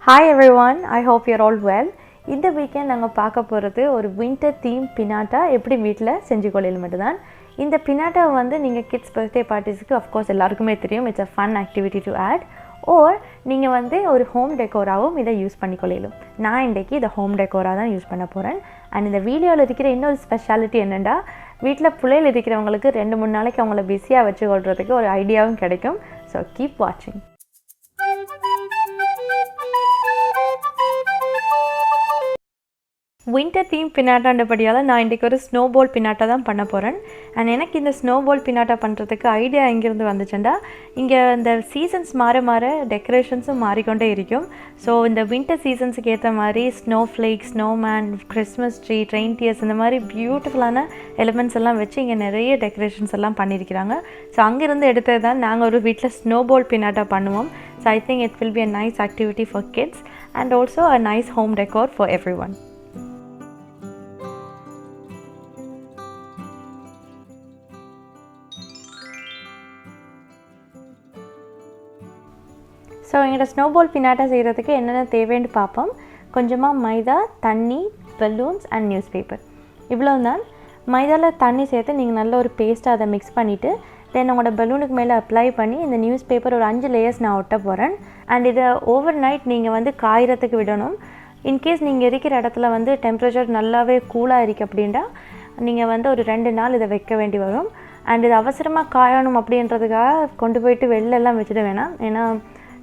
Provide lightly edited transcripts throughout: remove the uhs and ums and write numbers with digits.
Hi everyone, I hope you're all well. இந்த weekend நாங்கள் பார்க்க போகிறது ஒரு வின்டர் தீம் பினாட்டா எப்படி வீட்டில் செஞ்சு கொள்ளையில் மட்டும்தான். இந்த பினாட்டா வந்து நீங்கள் கிட்ஸ் பர்த்டே பார்ட்டிஸ்க்கு அஃப்கோர்ஸ் எல்லாருக்குமே தெரியும், it's a fun activity to add. Or நீங்கள் வந்து ஒரு ஹோம் டெக்கோராகவும் இதை யூஸ் பண்ணிக்கொள்ளையிலும். நான் இன்றைக்கி இதை ஹோம் டெக்கோராக தான் யூஸ் பண்ண போகிறேன். அண்ட் இந்த வீடியோவில் இருக்கிற இன்னொரு ஸ்பெஷாலிட்டி என்னென்னா, வீட்டில் பிள்ளைகள் இருக்கிறவங்களுக்கு 2-3 நாளைக்கு அவங்கள பிஸியாக வச்சு கொள்றதுக்கு ஒரு ஐடியாவும் கிடைக்கும். ஸோ கீப் வாட்சிங். வின்டர் தீம் பினாட்டான்றபடியால் நான் இன்றைக்கி ஒரு ஸ்னோபால் பினாட்டா தான் பண்ண போகிறேன். அண்ட் எனக்கு இந்த ஸ்னோபால் பினாட்டா பண்ணுறதுக்கு ஐடியா எங்கேருந்து வந்துச்சுண்டா, இங்கே இந்த சீசன்ஸ் மாற மாற டெக்கரேஷன்ஸும் மாறிக்கொண்டே இருக்கும். ஸோ இந்த வின்டர் சீசன்ஸுக்கு ஏற்ற மாதிரி snowflake, snowman, Christmas tree, reindeers இந்த மாதிரி பியூட்டிஃபுல்லான எலிமெண்ட்ஸ் எல்லாம் வச்சு இங்கே நிறைய டெக்கரேஷன்ஸ் எல்லாம் பண்ணியிருக்கிறாங்க. ஸோ அங்கேருந்து எடுத்தது தான் நாங்கள் ஒரு வீட்டில் ஸ்னோபால் பினாட்டா பண்ணுவோம். So I think it will be a nice activity for kids and also a nice home decor for every one. So எங்களோட ஸ்னோபால் பினாட்டா செய்கிறதுக்கு என்னென்ன தேவைன்னு பார்ப்போம். கொஞ்சமாக மைதா, தண்ணி, பலூன்ஸ் அண்ட் நியூஸ் பேப்பர், இவ்வளோ தான். மைதாவில் தண்ணி சேர்த்து நீங்கள் நல்ல ஒரு பேஸ்ட்டாக அதை மிக்ஸ் பண்ணிவிட்டு தென் உங்களோட பலூனுக்கு மேலே அப்ளை பண்ணி இந்த நியூஸ் பேப்பர் ஒரு 5 லேயர்ஸ் நான் ஒட்ட போகிறேன். அண்ட் இதை ஓவர் நைட் நீங்கள் வந்து காயறதுக்கு விடணும். இன்கேஸ் நீங்கள் இருக்கிற இடத்துல வந்து டெம்பரேச்சர் நல்லாவே கூலாக இருக்குது அப்படின்னா நீங்கள் வந்து ஒரு 2 நாள் இதை வைக்க வேண்டி வரும். அண்ட் இது அவசரமாக காயணும் அப்படின்றதுக்காக கொண்டு போயிட்டு வெளிலெல்லாம் வச்சுட வேணாம். ஏன்னா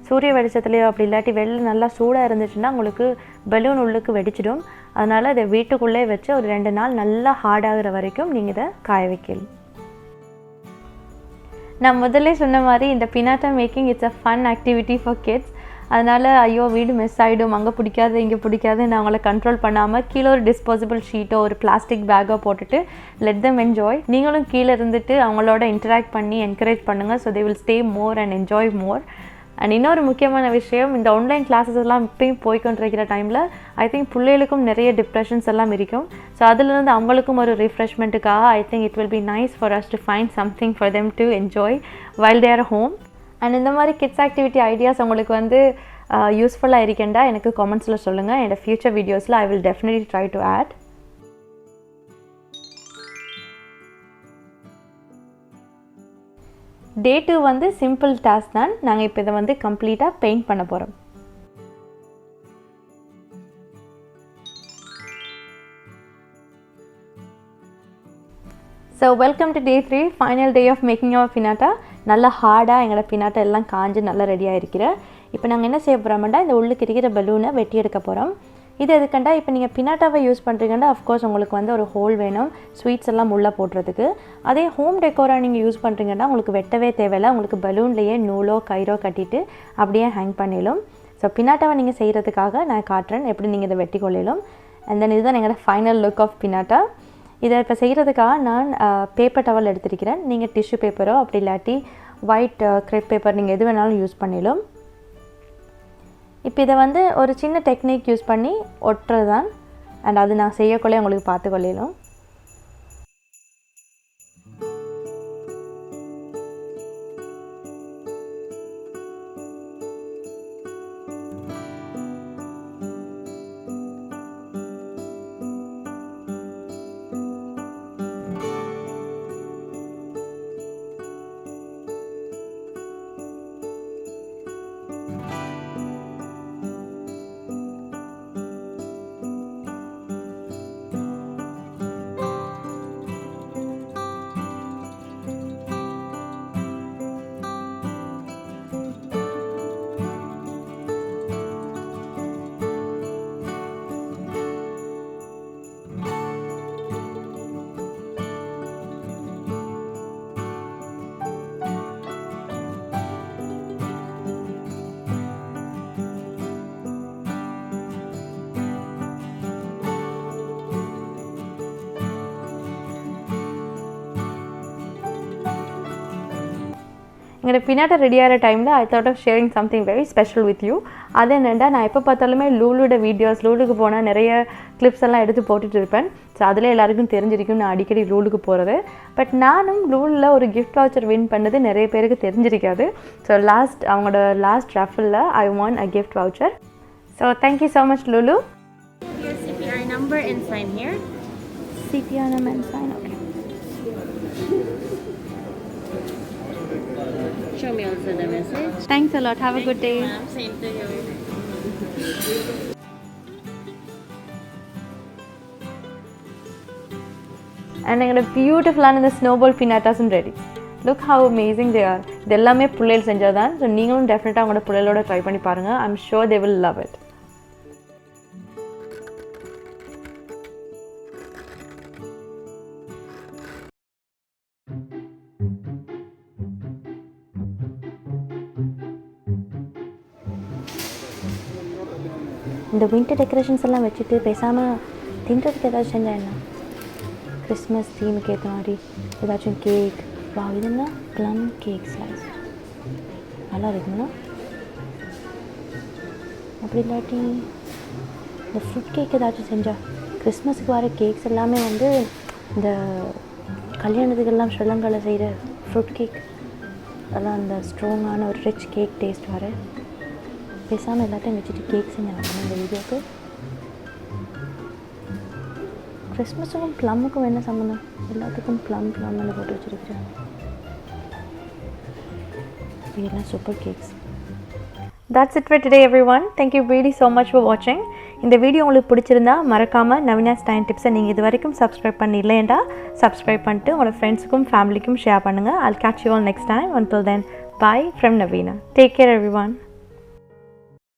சூரிய வெளிச்சத்துலேயோ அப்படி இல்லாட்டி வெளில நல்லா சூடாக இருந்துச்சுன்னா உங்களுக்கு பலூன் உள்ளுக்கு வெடிச்சிடும். அதனால் இதை வீட்டுக்குள்ளே வச்சு ஒரு 2 நாள் நல்லா ஹார்டாகிற வரைக்கும் நீங்கள் இதை காய வைக்கலாம். நான் முதல்ல சொன்ன மாதிரி இந்த pinata making it's a fun activity for kids. அதனால் ஐயோ வீடு மிஸ் ஆகிடும், அங்கே பிடிக்காது இங்கே பிடிக்காது நான் அவங்கள கண்ட்ரோல் பண்ணாமல் கீழே ஒரு டிஸ்போசபிள் ஷீட்டோ ஒரு பிளாஸ்டிக் பேக்கோ போட்டுட்டு லெட் தம் என்ஜாய். நீங்களும் கீழே இருந்துட்டு அவங்களோட இன்டராக்ட் பண்ணி என்கரேஜ் பண்ணுங்கள். So they will stay more and enjoy more. And இன்னொரு முக்கியமான விஷயம், இந்த ஆன்லைன் கிளாஸஸ் எல்லாம் இப்போயும் போய்கொண்டிருக்கிற டைமில் ஐ திங்க் பிள்ளைகளுக்கும் நிறைய டிப்ரெஷன்ஸ் எல்லாம் இருக்கும். ஸோ அதிலிருந்து அவங்களுக்கும் ஒரு ரிஃப்ரெஷ்மெண்ட்டுக்காக I think it will be nice for us to find something for them to enjoy while they are home. And இந்த மாதிரி கிட்ஸ் ஆக்டிவிட்டி ஐடியாஸ் உங்களுக்கு வந்து யூஸ்ஃபுல்லாக இருக்கேன்டா எனக்கு காமெண்ட்ஸில் சொல்லுங்கள். என்னோட ஃபியூச்சர் வீடியோஸில் I will definitely try to add. Day 2 வந்து சிம்பிள் டாஸ்க் தான். நாங்கள் இப்போ இதை வந்து கம்ப்ளீட்டாக பெயிண்ட் பண்ண போகிறோம். So welcome to day 3, final day of making of pinata. நல்லா ஹார்டாக எங்களோட பினாட்டா எல்லாம் காஞ்சு நல்லா ரெடியாக இருக்கிற. இப்போ நாங்கள் என்ன செய்ய போகிறோம்னா, இந்த உள்ளுக்கு இருக்கிற பலூனை வெட்டி எடுக்க போகிறோம். இது எதுக்கண்டா, இப்போ நீங்கள் பினாட்டாவை யூஸ் பண்ணுறீங்கன்னா அஃப்கோர்ஸ் உங்களுக்கு வந்து ஒரு ஹோல் வேணும் ஸ்வீட்ஸ் எல்லாம் உள்ளே போடுறதுக்கு. அதே ஹோம் டெக்கோராக நீங்கள் யூஸ் பண்ணுறீங்கன்னா உங்களுக்கு வெட்டவே தேவையில்லை. உங்களுக்கு பலூன்லேயே நூலோ கயிறோ கட்டிட்டு அப்படியே ஹேங் பண்ணிடும். ஸோ பினாட்டாவை நீங்கள் செய்கிறதுக்காக நான் காட்டுறேன் எப்படி நீங்கள் இதை வெட்டி கொள்ளையிலும். அண்ட் தென் இதுதான் எங்களோட ஃபைனல் லுக் ஆஃப் பினாட்டா. இதை இப்போ செய்கிறதுக்காக நான் பேப்பர் டவல் எடுத்துருக்கிறேன். நீங்கள் டிஷ்யூ பேப்பரோ அப்படி இல்லாட்டி ஒயிட் க்ரெப் பேப்பர் நீங்கள் எது வேணாலும் யூஸ் பண்ணிடும். இப்போ இதை வந்து ஒரு சின்ன டெக்னிக் யூஸ் பண்ணி ஒட்டுறது தான். அண்ட் அது நான் செய்யக்குள்ளே உங்களுக்கு பார்த்து கொள்ளையிலும். எங்களோட பினாட்டா ரெடி ஆகிற டைமில் I thought of sharing something very special with you. அது என்னென்னா, நான் எப்போ பார்த்தாலுமே லூலோட வீடியோஸ், லூலுக்கு போனால் நிறைய கிளிப்ஸ் எல்லாம் எடுத்து போட்டுட்டு இருப்பேன். ஸோ அதில் எல்லாருக்கும் தெரிஞ்சிருக்கும் நான் அடிக்கடி லூலுக்கு போகிறது. பட் நானும் லூலில் ஒரு கிஃப்ட் வவுச்சர் வின் பண்ணது நிறைய பேருக்கு தெரிஞ்சிருக்காது. ஸோ அவங்களோட last raffle I won a gift voucher. So thank you so much, Lulu. Your CPR number and sign here. CPR number and sign. Okay. Show me also the message. Thanks a lot. Have a good day. Ma'am, same to you. And எங்களோட பியூட்டிஃபுல்லான இந்த snowball பினாட்டாஸும் ready. Look how amazing they are. இது எல்லாமே பிள்ளைகள் செஞ்சதான். So நீங்களும் டெஃபினட்டாக உங்களோட பிள்ளைகளோட ட்ரை பண்ணி பாருங்கள். I am sure they will love it. இந்த வின்டர் டெக்கரேஷன்ஸ் எல்லாம் வச்சுட்டு பேசாமல் தின்றதுக்கு ஏதாச்சும் செஞ்சால் என்ன? கிறிஸ்மஸ் தீமுக்கு ஏற்ற மாதிரி ஏதாச்சும் கேக். வா, இது என்ன ப்ளம் கேக் ஸ்லைஸ் நல்லா இருக்குங்களா? அப்படி இல்லாட்டி இந்த ஃப்ரூட் கேக் ஏதாச்சும் செஞ்சால். கிறிஸ்மஸுக்கு வர கேக்ஸ் எல்லாமே வந்து இந்த கல்யாணத்துக்கெல்லாம் ஸ்ரீலங்காவில் செய்கிற ஃப்ரூட் கேக் அதெல்லாம் அந்த ஸ்ட்ராங்கான ஒரு ரிச் கேக் டேஸ்ட் வர. பேசாமல் எல்லாத்தையும் வச்சுட்டு கேக் செஞ்சேன் இந்த வீடியோக்கு. கிறிஸ்மஸுக்கும் ப்ளம்முக்கும் என்ன சம்மந்தம்? எல்லாத்துக்கும் ப்ளம்னு போட்டு வச்சுருக்கிறேன். இதெல்லாம் super cakes. That's it for today everyone. Thank you really so much for watching. இந்த வீடியோ உங்களுக்கு பிடிச்சிருந்தா மறக்காமல் நவீனாஸ் டைம் டிப்ஸை நீங்கள் இது வரைக்கும் சப்ஸ்கிரைப் பண்ணலையேண்டா சப்ஸ்கிரைப் பண்ணிட்டு உங்களோட ஃப்ரெண்ட்ஸுக்கும் ஃபேமிலிக்கும் ஷேர் பண்ணுங்கள். I'll catch you all next time. Until then, bye from Naveena. Take care everyone.